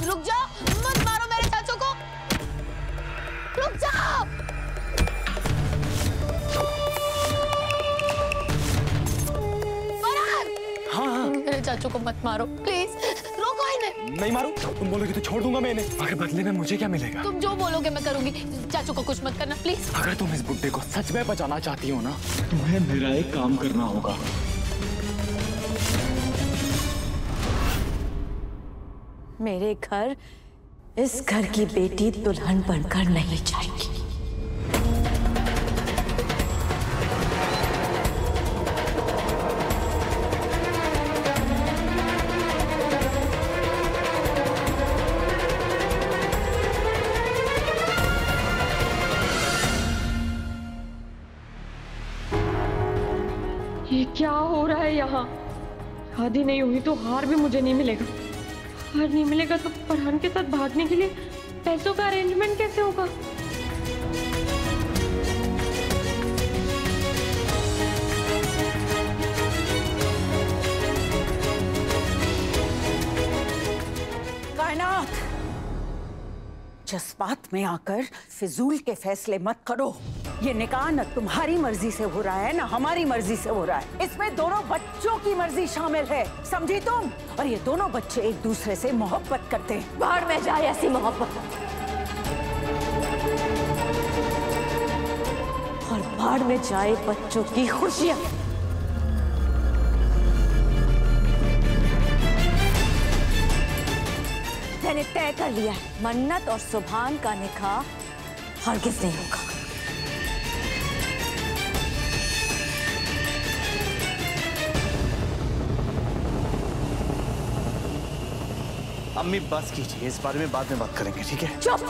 रुक जाओ, मत मारो मेरे चाचू को, रुक जाओ। हाँ, मेरे चाचू को मत मारो प्लीज, रोको इन्हें। नहीं मारूं, तुम बोलोगे तो छोड़ दूंगा मैं इन्हें। अगर बदले में मुझे क्या मिलेगा? तुम जो बोलोगे मैं करूंगी, चाचू को कुछ मत करना प्लीज। अगर तुम इस बुड्ढे को सच में बचाना चाहती हो ना, तुम्हें मेरा एक काम करना होगा। मेरे घर इस घर की बेटी दुल्हन बनकर नहीं जाएगी। ये क्या हो रहा है यहाँ? शादी नहीं हुई तो हार भी मुझे नहीं मिलेगा। हार नहीं मिलेगा तो फरहान के साथ भागने के लिए पैसों का अरेंजमेंट कैसे होगा? कायनात, जज्बात में आकर फिजूल के फैसले मत करो। ये निकाह न तुम्हारी मर्जी से हो रहा है न हमारी मर्जी से हो रहा है। इसमें दोनों बच्चों की मर्जी शामिल है, समझी तुम? और ये दोनों बच्चे एक दूसरे से मोहब्बत करते हैं। बाहर में जाए ऐसी मोहब्बत, और बाहर में जाए बच्चों की खुशियां। मैंने तय कर लिया है, मन्नत और सुभान का निकाह हरगिज़ नहीं होगा। अम्मी बस कीजिए, इस बारे में बाद में बात करेंगे, ठीक है? चुप!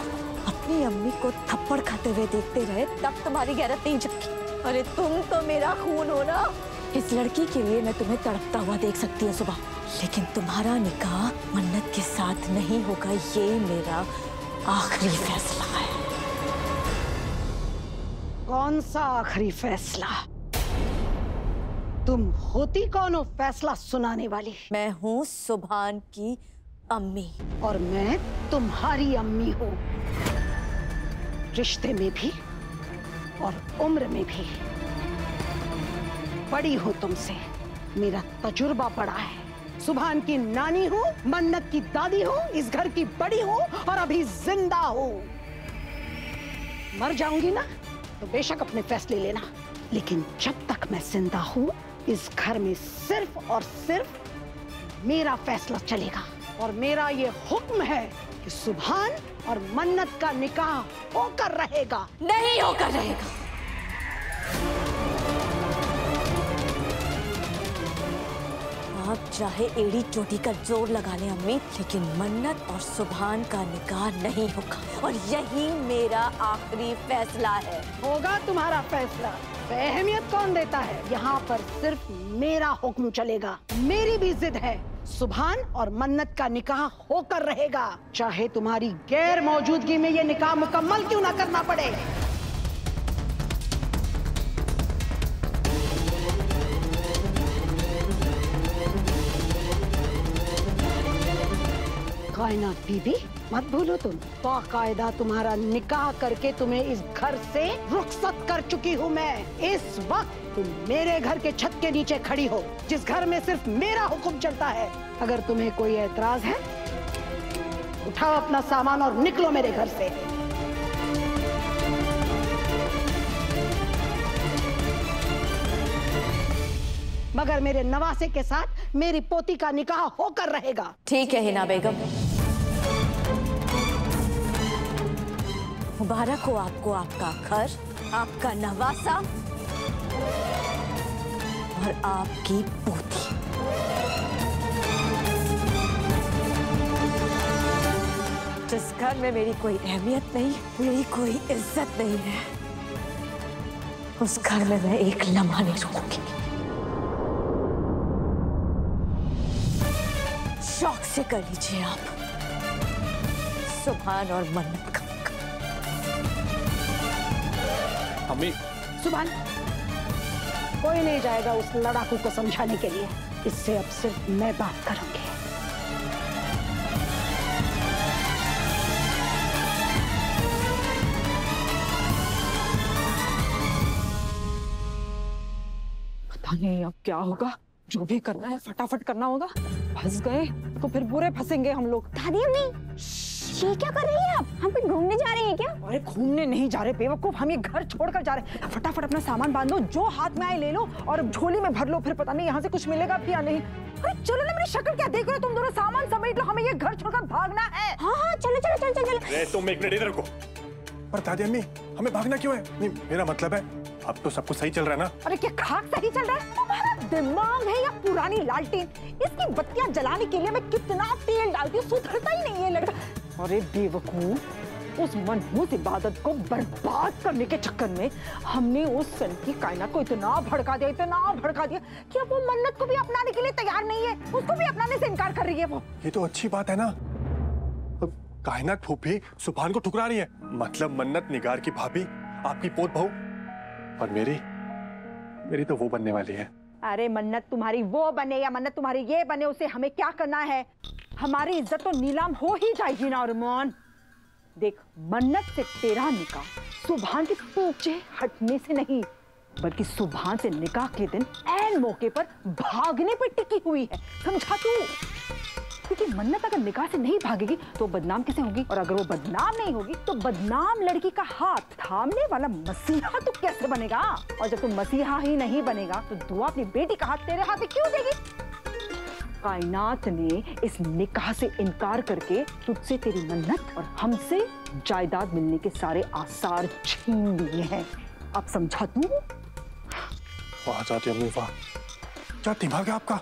अपनी अम्मी को थप्पड़ खाते हुए देखते रहे तब तुम्हारी गैरत नहीं जगी। अरे तुम तो मेरा खून हो ना। इस लड़की के लिए मैं तुम्हें तड़पता हुआ देख सकती हूँ सुबह, लेकिन तुम्हारा निकाह मन्नत के साथ नहीं होगा, ये मेरा आखिरी फैसला है। कौन सा आखिरी फैसला? तुम होती कौन हो फैसला सुनाने वाली? मैं हूँ सुभान की अम्मी। और मैं तुम्हारी अम्मी हूँ, रिश्ते में भी और उम्र में भी बड़ी हूँ तुमसे। मेरा तजुर्बा बड़ा है। सुभान की नानी हूँ, मन्नत की दादी हूँ, इस घर की बड़ी हूँ और अभी जिंदा हूँ। मर जाऊंगी ना तो बेशक अपने फैसले लेना, लेकिन जब तक मैं जिंदा हूँ इस घर में सिर्फ और सिर्फ मेरा फैसला चलेगा। और मेरा ये हुक्म है कि सुभान और मन्नत का निकाह होकर रहेगा। नहीं होकर रहेगा। आप चाहे एड़ी चोटी का जोर लगा लें अम्मी, लेकिन मन्नत और सुभान का निकाह नहीं होगा, और यही मेरा आखिरी फैसला है। होगा तुम्हारा फैसला तो अहमियत कौन देता है? यहाँ पर सिर्फ मेरा हुक्म चलेगा। मेरी भी जिद है, सुभान और मन्नत का निकाह होकर रहेगा, चाहे तुम्हारी गैर मौजूदगी में ये निकाह मुकम्मल क्यों ना करना पड़े। कायनात बीबी, मत भूलो तुम बाकायदा तुम्हारा निकाह करके तुम्हें इस घर से रुखसत कर चुकी हूँ मैं। इस वक्त तुम मेरे घर के छत के नीचे खड़ी हो, जिस घर में सिर्फ मेरा हुक्म चलता है। अगर तुम्हें कोई एतराज है, उठाओ अपना सामान और निकलो मेरे घर से। मगर मेरे नवासे के साथ मेरी पोती का निकाह होकर रहेगा। ठीक है हिना बेगम, मुबारक हो आपको आपका घर, आपका नवासा और आपकी पोती। जिस घर में मेरी कोई अहमियत नहीं, मेरी कोई इज्जत नहीं है, उस घर में मैं एक लम्हा नहीं रुकूंगी। शौक से कर लीजिए आप सुभान और मन्नत का। अम्मी, सुभान, कोई नहीं जाएगा उस लड़ाकू को समझाने के लिए। इससे अब सिर्फ मैं बात करूंगी। पता नहीं अब क्या होगा, जो भी करना है फटाफट करना होगा। फंस गए तो फिर बुरे फंसेंगे हम लोग। दादी अम्मी, ये क्या कर रही है आप? हम कहीं घूमने जा रहे हैं क्या? अरे घूमने नहीं जा रहे बेवकूफ, हम ये घर छोड़कर जा रहे हैं। फटाफट अपना सामान बांधो, जो हाथ में आए ले लो और झोली में भर लो, फिर पता नहीं यहाँ से कुछ मिलेगा भी या नहीं। अरे चलो ना, मेरी शक्ल क्या देख रहे हो तुम दोनों? सामान समेट लो, हमें ये घर छोड़कर भागना है। हाँ हाँ चलो चलो चलो चलो चलो। तुम एक मिनट इधर रुको। पर दादी अम्मी, हमें भागना क्यों है? नहीं, मेरा मतलब है अब तो सब कुछ सही चल रहा है ना? अरे क्या खाक सही चल रहा है? तुम्हारा दिमाग है या पुरानी लालटेन? इसकी बत्तियां जलाने के लिए मैं कितना तेल डालती हूँ, सुधरता ही नहीं है लड़का। अरे बेवकूफ, उस मनहूस इबादत को बर्बाद करने के चक्कर में हमने उस सन की कायनात को इतना भड़का दिया कि अब वो मन्नत को भी अपनाने के लिए तैयार नहीं है, उसको भी अपनाने से इनकार कर रही है वो। ये तो अच्छी बात है ना। कायनात फूफी सुभान को ठुकरा रही है, मतलब मन्नत निगार की भाभी आपकी पोत बहू, और मेरी तो वो बनने वाली है। अरे मन्नत तुम्हारी वो बने या मन्नत तुम्हारी ये बने, उसे हमें क्या करना है? हमारी इज्जत तो नीलाम हो ही जाएगी ना अरमान। देख, मन्नत से तेरा निकाह सुभान के पीछे हटने से नहीं, बल्कि सुभान से निकाह के दिन ऐन मौके पर भागने पर टिकी हुई है, समझा तू? क्योंकि मन्नत अगर निकाह से नहीं भागेगी तो बदनाम कैसे होगी, और अगर वो बदनाम नहीं होगी तो बदनाम लड़की का हाथ थामने वाला मसीहा तो कैसे बनेगा? और जब तू मसीहा ही नहीं बनेगा तो दुआ अपनी बेटी का हाथ तेरे हाथ में क्यों देगी? कायनात ने इस निकाह से इनकार करके तुझसे तेरी मन्नत और हमसे जायदाद मिलने के सारे आसार छीन लिए हैं। अब समझा तू? वाह जाती अम्मी वाह, क्या दिमाग है आपका,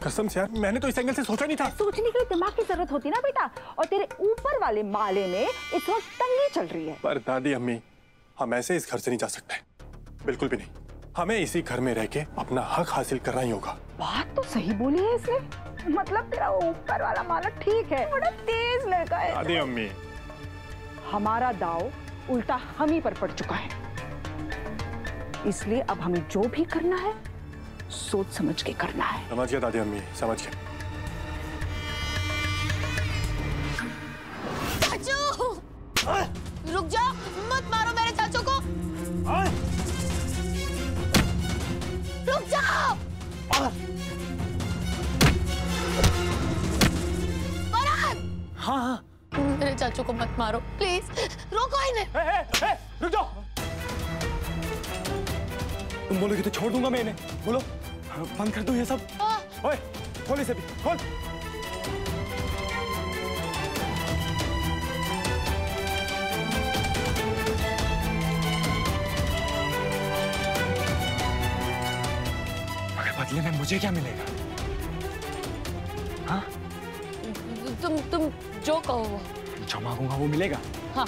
कसम से यार, मैंने तो इस एंगल से सोचा नहीं था। सोचने के लिए दिमाग की जरूरत होती ना बेटा, और तेरे ऊपर वाले माले में इस वक्त तंगी चल रही है। पर दादी अम्मी, हम ऐसे इस घर से नहीं जा सकते, बिल्कुल भी नहीं। हमें इसी घर में रह के अपना हक हासिल करना ही होगा। बात तो सही बोली है इसने, मतलब तेरा ऊपर वाला माला ठीक है, बड़ा तेज लड़का है। दादी अम्मी, हमारा दाव उल्टा हम ही पर पड़ चुका है, इसलिए अब हमें जो भी करना है सोच समझ के करना है। समझ गया दादी अम्मी, समझ गया। चाचू, रुक जाओ, मत मारो मेरे चाचू को। रुक जाओ। हाँ, मेरे चाचू को मत मारो प्लीज, रोको इन्हें। रुक जाओ। तुम बोलोगे तो छोड़ दूंगा मैं इन्हें। बोलो, बंद कर दो ये सब। ओए, खोल इसे भी, खोल। मगर बदले में मुझे क्या मिलेगा? हाँ? तुम जो कहो वो। जो मांगूंगा वो मिलेगा। हाँ।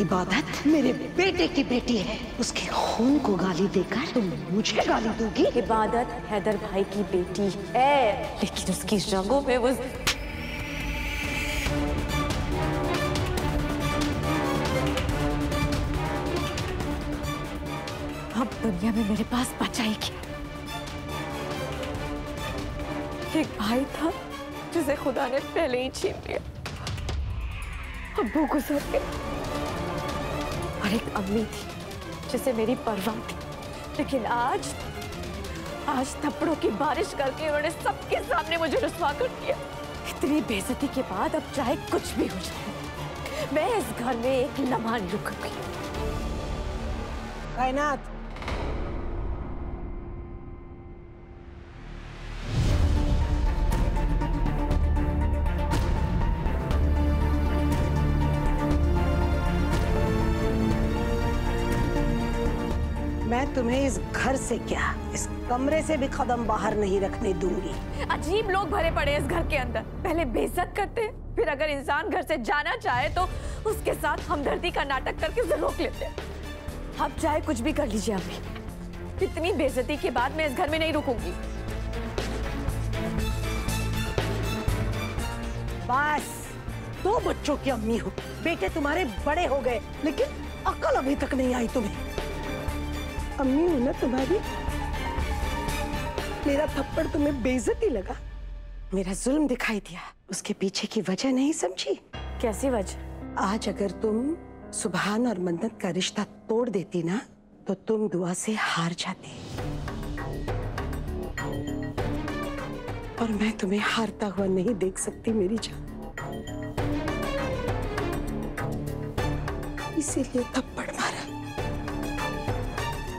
इबादत मेरे बेटे की बेटी है, उसके खून को गाली देकर तुम मुझे गाली दोगी? इबादत हैदर भाई की बेटी है, लेकिन उसकी रगों में वो अब दुनिया में मेरे पास बचा ही क्या? एक भाई था जिसे खुदा ने पहले ही छीन लिया, अब्बू गुजर गए, और एक अम्मी थी जिसे मेरी परवाह थी, लेकिन आज थप्पड़ों की बारिश करके उन्होंने सबके सामने मुझे रुस्वा कर दिया। इतनी बेइज्जती के बाद अब चाहे कुछ भी हो जाए, मैं इस घर में एक लम्हा नहीं रुकूंगी। कायनात, मैं तुम्हें इस घर से क्या, इस कमरे से भी कदम बाहर नहीं रखने दूंगी। अजीब लोग भरे पड़े इस घर के अंदर, पहले बेइज्जत करते हैं, फिर अगर इंसान घर से जाना चाहे तो उसके साथ हमदर्दी का नाटक करके उसे रोक लेते हैं। आप चाहे कुछ भी कर लीजिए अम्मी, इतनी बेइज्जती के बाद मैं इस घर में नहीं रुकूंगी। बस, 2 बच्चों की अम्मी हो, बेटे तुम्हारे बड़े हो गए, लेकिन अक्ल अभी तक नहीं आई तुम्हें। अम्मी हूं ना तुम्हारी, मेरा थप्पड़ तुम्हें बेइज्जती लगा, मेरा जुल्म दिखाई दिया, उसके पीछे की वजह नहीं समझी? कैसी वजह? आज अगर तुम सुभान और मन्नत का रिश्ता तोड़ देती ना, तो तुम दुआ से हार जाती। और मैं तुम्हें हारता हुआ नहीं देख सकती मेरी जान, इसीलिए थप्पड़ मारा।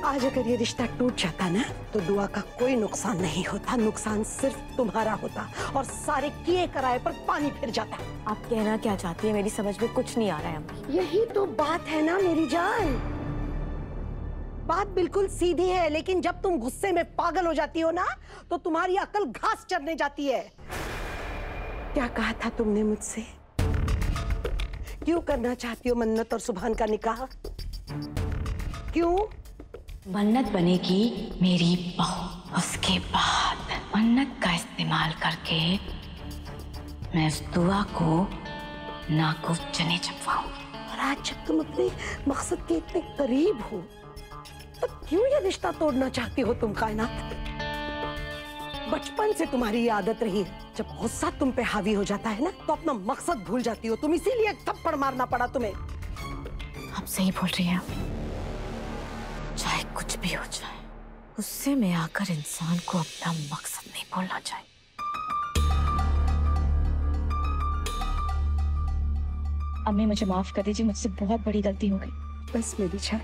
आज अगर ये रिश्ता टूट जाता ना, तो दुआ का कोई नुकसान नहीं होता, नुकसान सिर्फ तुम्हारा होता और सारे किए कराए पर पानी फिर जाता। आप कहना क्या चाहती है? मेरी समझ में कुछ नहीं आ रहा है अम्मी। यही तो बात है ना मेरी जान, बात बिल्कुल सीधी है, लेकिन जब तुम गुस्से में पागल हो जाती हो ना, तो तुम्हारी अकल घास चरने जाती है। क्या कहा था तुमने मुझसे? क्यों करना चाहती हो मन्नत और सुभान का निकाह? क्यों? मन्नत बनेगी मेरी बहू, उसके बाद मन्नत का इस्तेमाल करके मैं इस दुआ को नाको चने चपवाऊंगी। और आज जब तुम अपने मकसद के इतने करीब हो, तो क्यों ये रिश्ता तोड़ना चाहती हो तुम कायनात? बचपन से तुम्हारी ये आदत रही है, जब गुस्सा तुम पे हावी हो जाता है ना, तो अपना मकसद भूल जाती हो तुम, इसीलिए एक थप्पड़ मारना पड़ा तुम्हें। आप सही बोल रही हैं। चाहे कुछ भी हो जाए, गुस्से में आकर इंसान को अपना मकसद नहीं भूलना चाहिए। अम्मी मुझे माफ कर दीजिए, मुझसे बहुत बड़ी गलती हो गई। बस मेरी जान,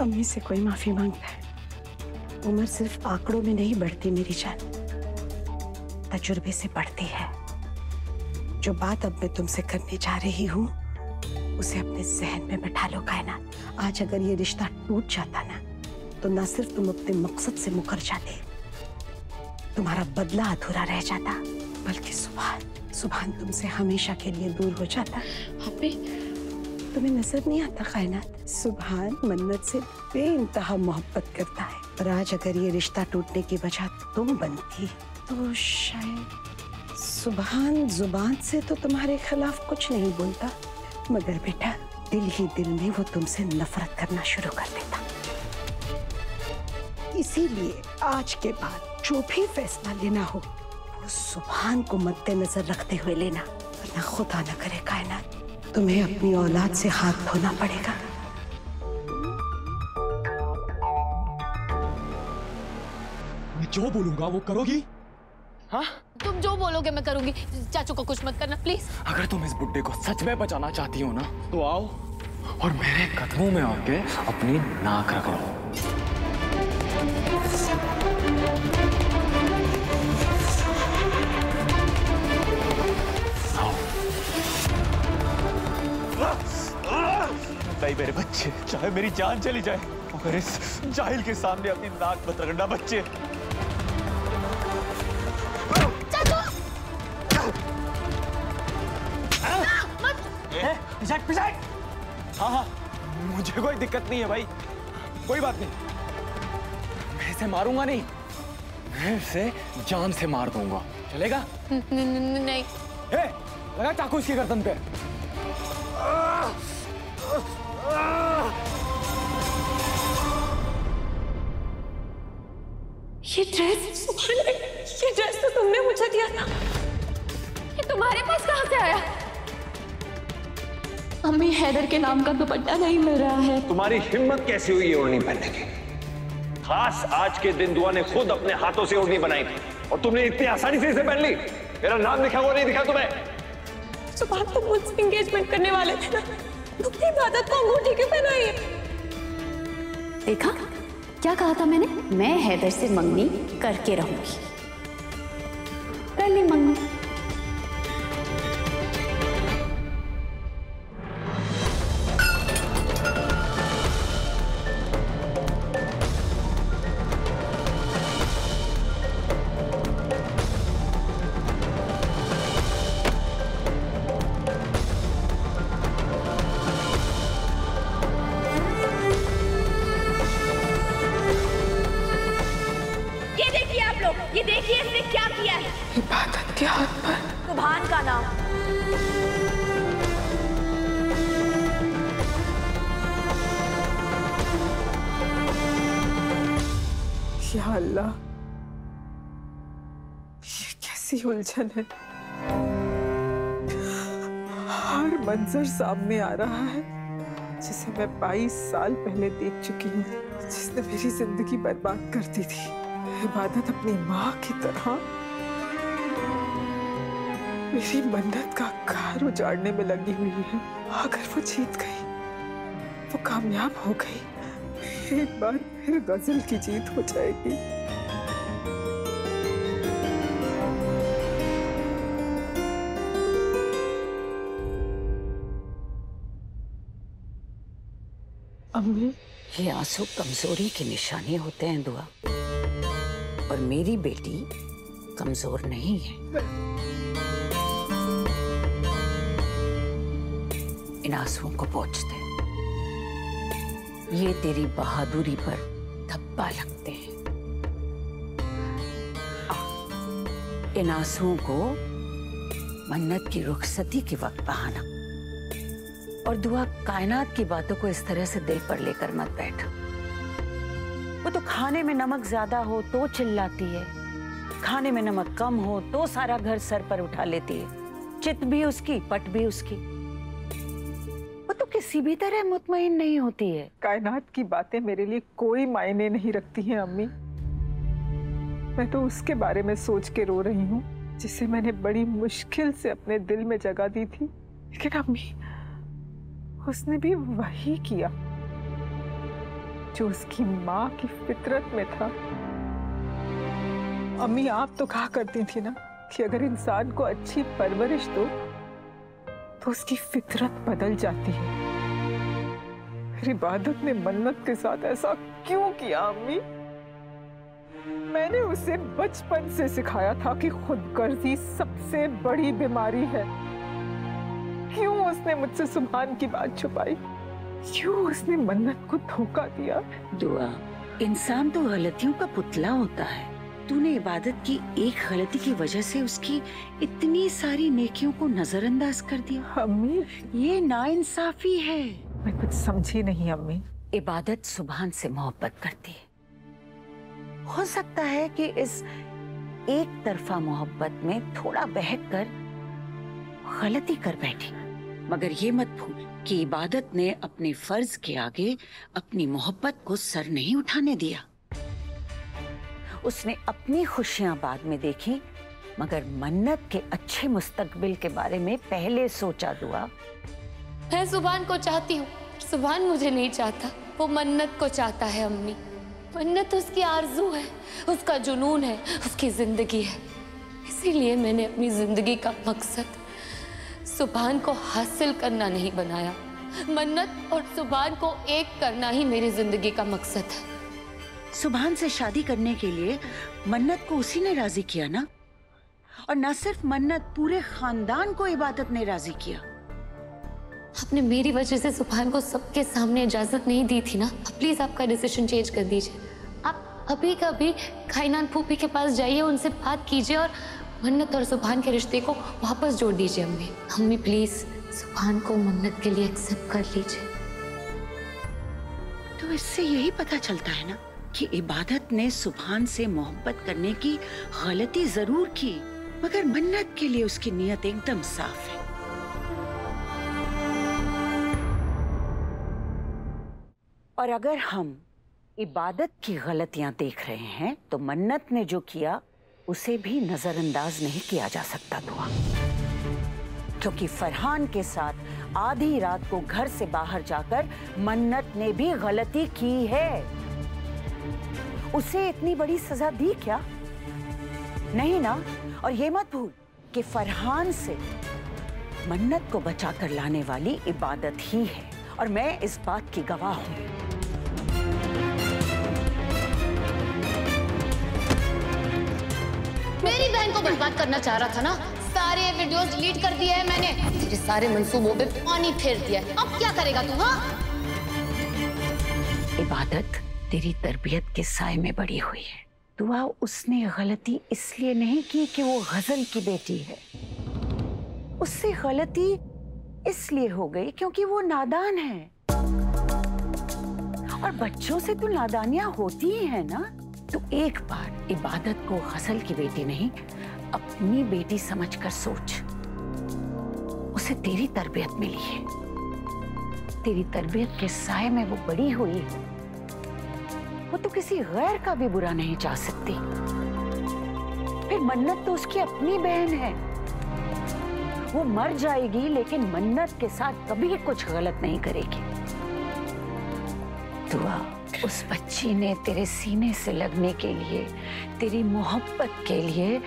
अम्मी से कोई माफी मांगता है। उम्र सिर्फ आंकड़ों में नहीं बढ़ती मेरी जान, तजुर्बे से बढ़ती है। जो बात अब मैं तुमसे करने जा रही हूँ, उसे अपने जहन में बैठा लो कायनात। आज अगर ये रिश्ता टूट जाता ना, तो ना सिर्फ तुम अपने मकसद से मुकर जाते, तुम्हारा बदला अधूरा रह जाता, बल्कि सुभान तुमसे हमेशा के लिए दूर हो जाता। तुम्हें नजर नहीं आता कायनात, सुभान मन्नत से बेइंतहा मोहब्बत करता है। और आज अगर ये रिश्ता टूटने की वजह तुम बनती, तो शायद सुभान जुबान से तो तुम्हारे खिलाफ कुछ नहीं बोलता, मगर बेटा दिल ही दिल में वो तुमसे नफरत करना शुरू कर देता। इसीलिए आज के बाद जो भी फैसला लेना हो, वो सुभान को मद्देनजर रखते हुए लेना, वरना खुदा न करे कायनात, तुम्हें अपनी औलाद से हाथ धोना पड़ेगा। मैं जो बोलूंगा वो करोगी? हाँ? तुम जो बोलोगे मैं करूंगी। चाचू को कुछ मत करना प्लीज। अगर तुम इस बुड्ढे को सच में बचाना चाहती हो ना, तो आओ और मेरे कदमों में आके अपनी नाक रगड़ो। नहीं मेरे बच्चे, चाहे मेरी जान चली जाए, मगर इस जाहिल के सामने अपनी नाक मत रगड़ना बच्चे। पिछाड़। हाँ, मुझे कोई दिक्कत नहीं है भाई, कोई बात नहीं। मैं इसे मारूंगा नहीं, मैं इसे जान से मार दूंगा, चलेगा? नहीं। लगा चाकू इसकी गर्दन पे। ये ड्रेस तो तुमने मुझे दिया था। ये तुम्हारे पास कहाँ से आया? अम्मी हैदर के नाम का दुपट्टा नहीं मिल रहा है। तुम्हारी हिम्मत कैसी हुई ये ओढ़नी पहनने की? खास आज के दिन दुआ ने खुद अपने हाथों से ओढ़नी बनाई थी और तुमने इतनी आसानी से इसे पहन ली। मेरा नाम लिखा हुआ नहीं दिखा तुम्हें? सुभान तुम मुझसे एंगेजमेंट करने वाले थे ना, तुमने इबादत को अंगूठी क्यों पहनाई है? देखा क्या कहा था मैंने? मैं हैदर से मंगनी करके रहूंगी। कर ली मंगनी। ये देखिए इसने क्या किया है। इबादत के हाथ पर सुभान का नाम। या अल्लाह, सी उलझन है। हर मंजर सामने आ रहा है जिसे मैं 22 साल पहले देख चुकी हूँ, जिसने मेरी जिंदगी बर्बाद कर दी थी। इबादत अपनी माँ की तरह मेरी मन्नत का घर उजाड़ने में लगी हुई है। अगर वो जीत गई, वो कामयाब हो गई, एक बार फिर गजल की जीत हो जाएगी। अम्मी, ये आंसू कमजोरी की निशानी होते हैं दुआ, और मेरी बेटी कमजोर नहीं है। इन आंसुओं को पोंछ दे, ये तेरी बहादुरी पर धब्बा लगते हैं। इन आंसुओं को मन्नत की रुखसती के वक्त बहाना, और दुआ कायनात की बातों को इस तरह से दिल पर लेकर मत बैठ। वो तो खाने में नमक ज्यादा हो तो चिल्लाती है, खाने में नमक कम हो तो सारा घर सर पर उठा लेती है। चित भी उसकी, पट भी उसकी। वो तो किसी भी तरह मुतमईन नहीं होती है। कायनात की बातें मेरे लिए कोई मायने नहीं रखती हैं अम्मी। मैं तो उसके बारे में सोच के रो रही हूँ जिसे मैंने बड़ी मुश्किल से अपने दिल में जगह दी थी। लेकिन अम्मी, उसने भी वही किया जो उसकी माँ की फितरत में था। अम्मी, आप तो कहा करती थी ना कि अगर इंसान को अच्छी परवरिश दो तो उसकी फितरत बदल जाती है। फिर इबादत ने मन्नत के साथ ऐसा क्यों किया अम्मी? मैंने उसे बचपन से सिखाया था कि खुदगर्जी सबसे बड़ी बीमारी है। क्यों उसने मुझसे सुभान की बात छुपाई? क्यों उसने मन्नत को धोखा दिया? दुआ, इंसान तो गलतियों का पुतला होता है। तूने इबादत की एक गलती की वजह से उसकी इतनी सारी नेकियों को नजरअंदाज कर दिया। अम्मी, ये नाइंसाफी है। मैं कुछ समझी नहीं अम्मी। इबादत सुभान से मोहब्बत करती है। हो सकता है कि इस एक तरफा मोहब्बत में थोड़ा बहक कर गलती कर बैठी, मगर ये मत भूल कि इबादत ने अपने फर्ज के आगे अपनी मोहब्बत को सर नहीं उठाने दिया। उसने अपनी खुशियां बाद में देखी, मगर मन्नत के अच्छे मुस्तकबिल के बारे में पहले सोचा। दुआ, मैं सुभान को चाहती हूँ, सुभान मुझे नहीं चाहता। वो मन्नत को चाहता है अम्मी। मन्नत उसकी आरज़ू है, उसका जुनून है, उसकी जिंदगी है। इसीलिए मैंने अपनी जिंदगी का मकसद सुभान को हासिल करना नहीं बनाया। मन्नत और सुभान को एक करना ही मेरी जिंदगी का मकसद है। सुभान से शादी करने के लिए मन्नत को उसी ने राजी किया ना, और न सिर्फ मन्नत, पूरे खानदान को इबादत ने राजी किया। आपने मेरी वजह से सुभान को सबके सामने इजाजत नहीं दी थी ना। प्लीज आपका डिसीजन चेंज कर दीजिए। आप अभी कभी कायनात फूफी के पास जाइए, उनसे बात कीजिए और मन्नत और सुभान के रिश्ते को वापस जोड़ दीजिए। अम्मी, अम्मी प्लीज सुभान को मन्नत के लिए एक्सेप्ट कर लीजिए। तो इससे यही पता चलता है ना कि इबादत ने सुभान से मोहब्बत करने की गलती जरूर की, मगर मन्नत के लिए उसकी नीयत एकदम साफ है। और अगर हम इबादत की गलतियां देख रहे हैं तो मन्नत ने जो किया उसे भी नजरअंदाज नहीं किया जा सकता दुआ, क्योंकि फरहान के साथ आधी रात को घर से बाहर जाकर मन्नत ने भी गलती की है। उसे इतनी बड़ी सजा दी क्या? नहीं ना। और ये मत भूल कि फरहान से मन्नत को बचाकर लाने वाली इबादत ही है, और मैं इस बात की गवाह हूं। मेरी बहन को बर्बाद करना चाह रहा था ना, सारे वीडियोस डिलीट कर दिए हैं मैंने। तेरे सारे मंसूबों पे पानी फेर दिया है। अब क्या करेगा तू? हाँ, इबादत तेरी तरबियत के साए में बड़ी हुई है। दुआ, उसने गलती इसलिए नहीं की कि वो गजल की बेटी है। उससे गलती इसलिए हो गई क्योंकि वो नादान है, और बच्चों से तो नादानियां होती ही है ना। तो एक बार इबादत को गजल की बेटी नहीं अपनी बेटी समझकर सोच। उसे तेरी तरबियत मिली है, तेरी तरबियत के साए में वो बड़ी हुई है। वो तो किसी गैर का भी बुरा नहीं चाह सकती। फिर मन्नत तो उसकी अपनी बहन है। वो मर जाएगी लेकिन मन्नत के साथ कभी कुछ गलत नहीं करेगी। दुआ, उस बच्ची ने तेरे सीने से लगने के लिए, तेरी मोहब्बत के लिए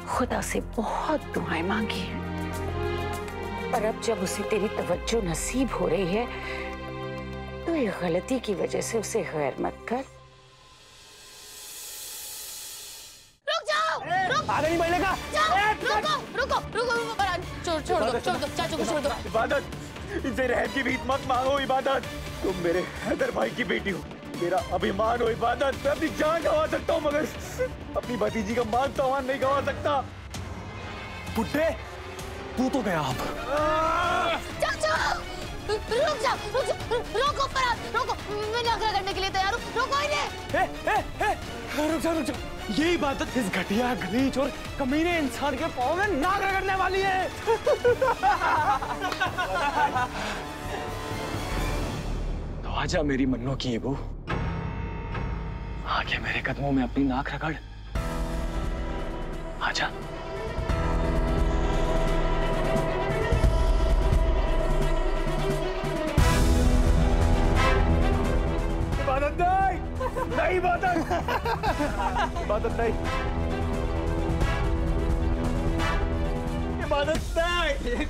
खुदा से बहुत दुआएं मांगी हैं। पर अब जब उसे तेरी तवज्जो नसीब हो रही है तो ये गलती की वजह से उसे गैर मत कर। रुक जाओ, रुक। आगे नहीं बढ़ेगा। रुको, छोड़ दो, चाचू को छोड़ दो। इबादत, इसे रहम की भीख मत मांगो। इबादत, तुम मेरे हैदर भाई की बेटी हो, मेरा अभिमान हो। इबादत, मैं अपनी जान गंवा सकता हूँ मगर अपनी भतीजी का मान सम्मान नहीं गंवा सकता। बुड्ढे, तू तो गया अब। चाचू, रुक जाओ, रोको फरहान, रोको। मैं नखरा करने के लिए तैयार हूँ, रोको इन्हें। रुक जाओ। ये इबादत इस घटिया, गलीच और कमीने इंसान के पाँव में नाक रगड़ने वाली है। तो आजा मेरी मन्नो की ये बहू, आके मेरे कदमों में अपनी नाक रगड़। आजा। इबादत नहीं, इबादत, इबादत नहीं, इबादत नहीं।